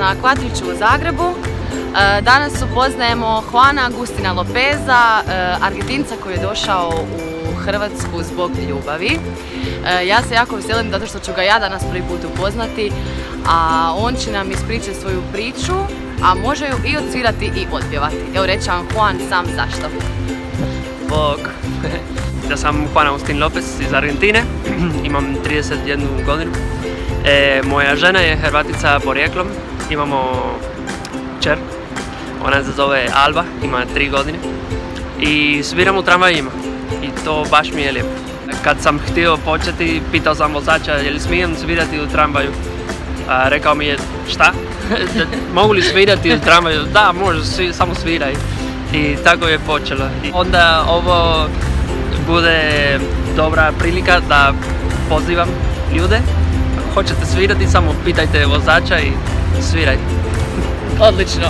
na Kvatriću u Zagrebu. Danas upoznajemo Juana Agustina Lopeza, Argentinca koji je došao u Hrvatsku zbog ljubavi. Ja se jako veselim zato što ću ga ja danas prvi put upoznati, a on će nam ispričati svoju priču, a može ju i odsvirati i otpjevati. Evo reći vam Juan sam zašto. Bog. Ja sam Juan Agustin Lopez iz Argentine, imam 31 godinu. Moja žena je Hrvatica porijeklom, imamo kćer, ona se zove Alba, ima 3 godine i sviram u tramvajima i to baš mi je lijepo. Kad sam htio početi, pitao sam vozača je li smijem svirati u tramvaju. Rekao mi je šta? Mogu li svirati u tramvaju? Da, možeš, samo sviraj. I tako je počelo. I onda ovo bude dobra prilika da pozivam ljude. Ako hoćete svirati, samo pitajte vozača i sviraj. Odlično.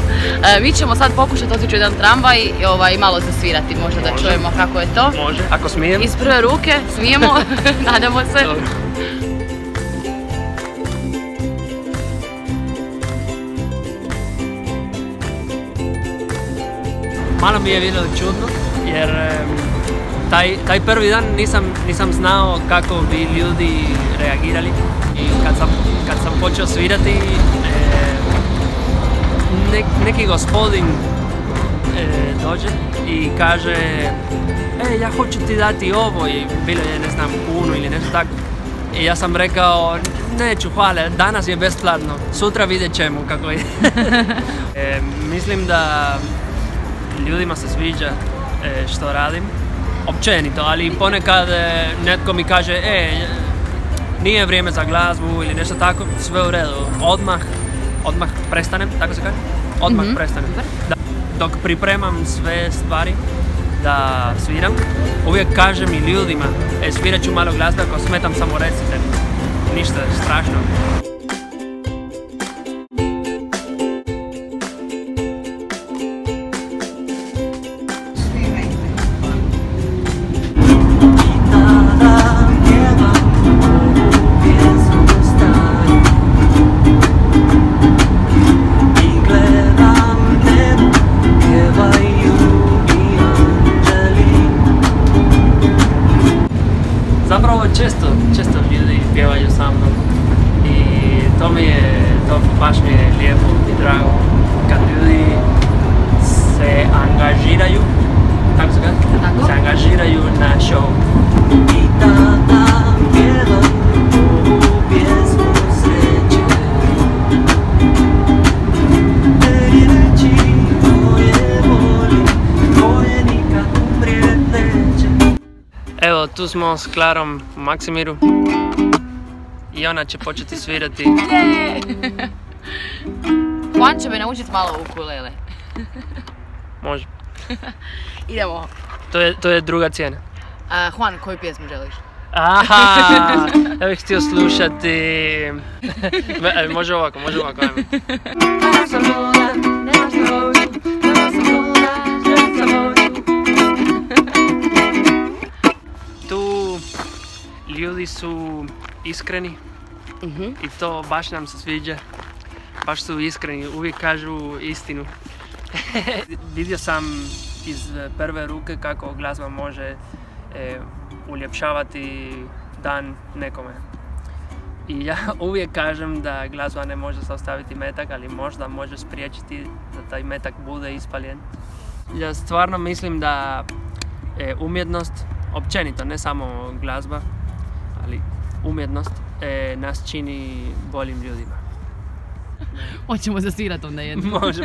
Mi ćemo sad pokušati otići u jedan tramvaj i malo zasvirati, možda da čujemo kako je to. Može, ako smijem. Iz prve ruke, smijemo, nadamo se. Dobro. Malo mi je bilo čudno, jer taj prvi dan nisam znao kako bi ljudi reagirali. I kad sam počeo svirati, neki gospodin dođe i kaže ja hoću ti dati ovo i bilo je ne znam kunu ili nešto tako. I ja sam rekao neću, hvala, danas je besplatno, sutra vidjet ćemo kako je. Mislim da ljudima se sviđa što radim, općenito, ali ponekad netko mi kaže nije vrijeme za glazbu ili nešto tako, sve u redu, odmah prestanem, tako se kaže? Odmah prestanem. Dok pripremam sve stvari da sviram, uvijek kažem i ljudima svirat ću malo glazbe, ako smetam samo recite, ništa strašno. Zapravo često ljudi pjevaju sa mnom i to baš mi je lijepo i drago kad ljudi se angažiraju, tako se kaže? Se angažiraju na show. Evo, tu smo s Klarom u Maksimiru i ona će početi svirati. Juan će me naučiti malo ukulele. Može. Idemo. To je druga cijena. Juan, koju pjesmu želiš? Aha, ja bih htio slušati... Može ovako, ajmo. Ljudi su iskreni i to baš nam se sviđa, baš su iskreni, uvijek kažu istinu. Vidio sam iz prve ruke kako glazba može uljepšavati dan nekome. I ja uvijek kažem da glazba ne može zaustaviti metak, ali možda može spriječiti da taj metak bude ispaljen. Ja stvarno mislim da umjetnost, općenito, ne samo glazba, ali umjetnost nas čini boljim ljudima. Hoćemo zasvirati onda jedno. Može.